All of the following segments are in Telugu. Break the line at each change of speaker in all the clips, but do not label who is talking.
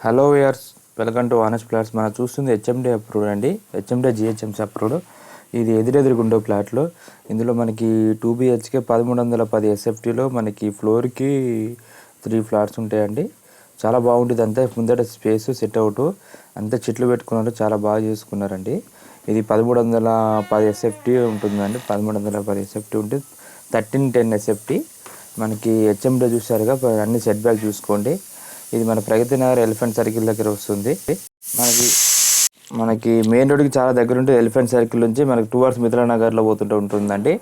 Hello viewers, welcome to honest plots. మనం చూస్తుంది హెచ్ఎండి అప్రూవ్డ్ అండి. HMD GHMC approved. ఇది ఎదురెదురుగుండే ప్లాట్లు. ఇందులో మనకి 2 BHK 1310 SFTలో మనకి ఫ్లోర్కి 3 ఫ్లాట్స్ ఉంటాయండి. చాలా బాగుంటుంది. అంతా ముందట స్పేస్ సెట్ అవుట్ అంతా చెట్లు పెట్టుకున్నారు, చాలా బాగా చేసుకున్నారండి. ఇది 1310 SFT ఉంటుందండి. 1310 SFT ఉంటుంది. 1310 SFT మనకి హెచ్ఎండి చూసారుగా. అన్ని సెట్ బ్యాక్ చూసుకోండి. ఇది మన ప్రగతి నగర్ ఎలిఫెంట్ సర్కిల్ దగ్గర వస్తుంది. మనకి మెయిన్ రోడ్కి చాలా దగ్గర ఉంటే ఎలిఫెంట్ సర్కిల్ నుంచి మనకి టువర్డ్స్ మిత్రనగర్లో పోతుంటే ఉంటుందండి.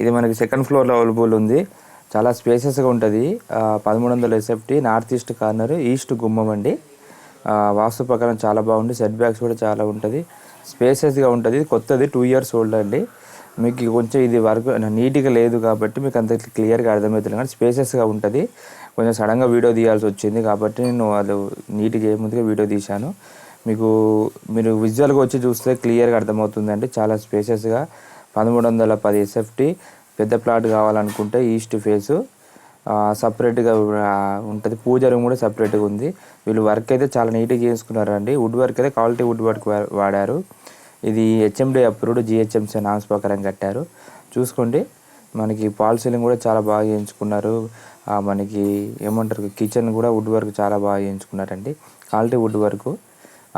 ఇది మనకి సెకండ్ ఫ్లోర్లో అవైలబుల్ ఉంది. చాలా స్పేసెస్గా ఉంటుంది. 1300 SFT, north east corner, east గుమ్మం అండి. వాస్తు ప్రకారం చాలా బాగుంది. సెట్ బ్యాక్స్ కూడా చాలా ఉంటుంది. స్పేసెస్గా ఉంటుంది. కొత్తది 2 years ఓల్డ్ అండి. మీకు కొంచెం ఇది వర్క్ నీట్గా లేదు కాబట్టి మీకు అంత క్లియర్గా అర్థమవుతుంది, కానీ స్పేసెస్గా ఉంటుంది. కొంచెం సడన్గా వీడియో తీయాల్సి వచ్చింది కాబట్టి నేను వాళ్ళు నీట్గా ముందుగా వీడియో తీశాను. మీరు విజువల్గా వచ్చి చూస్తే క్లియర్గా అర్థమవుతుందండి. చాలా స్పేసెస్గా 1310 SFT పెద్ద ప్లాట్ కావాలనుకుంటే ఈస్ట్ ఫేసు సపరేట్గా ఉంటుంది. పూజ రూమ్ కూడా సపరేట్గా ఉంది. వీళ్ళు వర్క్ అయితే చాలా నీట్గా చేసుకున్నారండి. వుడ్ వర్క్ అయితే క్వాలిటీ వుడ్ వర్క్ వాడారు. ఇది హెచ్ఎండి అప్రూవ్డ్, జిహెచ్ఎంసీ నామ్స్ ప్రకారం కట్టారు. చూసుకోండి. మనకి పాల్ సీలింగ్ కూడా చాలా బాగా చేయించుకున్నారు. మనకి ఏమంటారు, కిచెన్ కూడా వుడ్ వర్క్ చాలా బాగా చేయించుకున్నారండి. Quality wood work.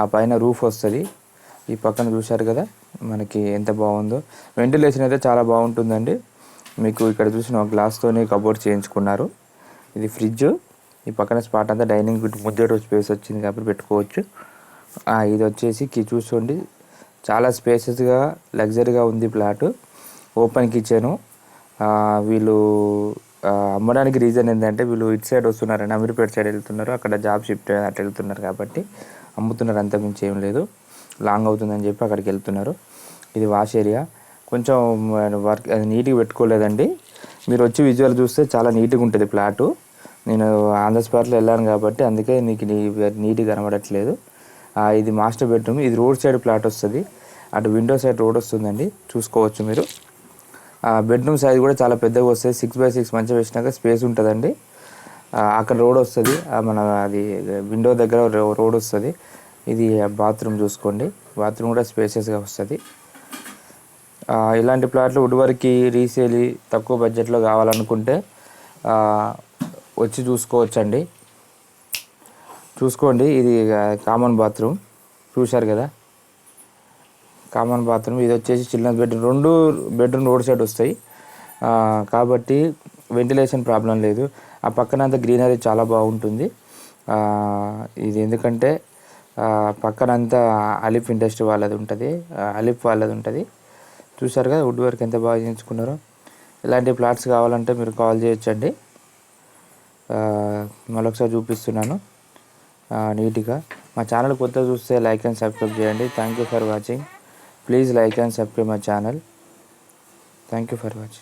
ఆ పైన రూఫ్ వస్తుంది. ఈ పక్కన చూశారు కదా మనకి ఎంత బాగుందో. వెంటిలేషన్ అయితే చాలా బాగుంటుందండి. మీకు ఇక్కడ చూసిన గ్లాస్తోనే కబోర్డ్ చేయించుకున్నారు. ఇది ఫ్రిడ్జ్. ఈ పక్కన స్పాట్ అంతా డైనింగ్ ముందు స్పేస్ వచ్చింది కాబట్టి పెట్టుకోవచ్చు. ఇది వచ్చేసి చూసుకోండి, చాలా స్పేసెస్గా లగ్జరీగా ఉంది ప్లాటు. Open kitchen. వీళ్ళు అమ్మడానికి రీజన్ ఏంటంటే వీళ్ళు ఇటు సైడ్ వస్తున్నారండి, అమీర్పేట సైడ్ వెళ్తున్నారు. అక్కడ జాబ్ షిఫ్ట్ అట్లా వెళ్తున్నారు కాబట్టి అమ్ముతున్నారు. అంత మించి ఏం లేదు. లాంగ్ అవుతుందని చెప్పి అక్కడికి వెళ్తున్నారు. ఇది వాష్ ఏరియా. కొంచెం వర్క్ అది నీట్గా పెట్టుకోలేదండి. మీరు వచ్చి విజువల్ చూస్తే చాలా నీట్గా ఉంటుంది ప్లాటు. నేను ఆన్ ద స్పాట్లో వెళ్ళాను కాబట్టి అందుకే నీకు నీట్గా కనబడట్లేదు. ఇది మాస్టర్ బెడ్రూమ్. ఇది రోడ్ సైడ్ ప్లాట్ వస్తుంది. అటు విండో సైడ్ రోడ్ వస్తుందండి, చూసుకోవచ్చు మీరు. బెడ్రూమ్ సైజ్ కూడా చాలా పెద్దగా వస్తుంది. 6x6 మంచిగా వేసినాక స్పేస్ ఉంటుందండి. అక్కడ రోడ్ వస్తుంది. మన అది విండో దగ్గర రోడ్ వస్తుంది. ఇది బాత్రూమ్ చూసుకోండి. బాత్రూమ్ కూడా స్పేసెస్గా వస్తుంది. ఇలాంటి ప్లాట్లు వుడ్ వర్క్కి రీసేల్ తక్కువ బడ్జెట్లో కావాలనుకుంటే వచ్చి చూసుకోవచ్చండి. చూసుకోండి. ఇది కామన్ బాత్రూమ్ చూశారు కదా, కామన్ బాత్రూమ్. ఇది వచ్చేసి children's bedroom. 2 bedroom road side వస్తాయి కాబట్టి వెంటిలేషన్ ప్రాబ్లం లేదు. ఆ పక్కన అంతా గ్రీనరీ చాలా బాగుంటుంది. ఇది ఎందుకంటే పక్కనంతా అలిప్ ఇండస్ట్రీ వాళ్ళది ఉంటుంది, అలిప్ వాళ్ళది ఉంటుంది. చూసారు కదా వుడ్ వర్క్ ఎంత బాగా చేయించుకున్నారో. ఇలాంటి ప్లాట్స్ కావాలంటే మీరు కాల్ చేయొచ్చండి. మరొకసారి చూపిస్తున్నాను నీట్గా. మా ఛానల్ కొత్తగా చూస్తే లైక్ అండ్ సబ్స్క్రైబ్ చేయండి. Thank you for watching. Please like and subscribe my channel. Thank you for watching.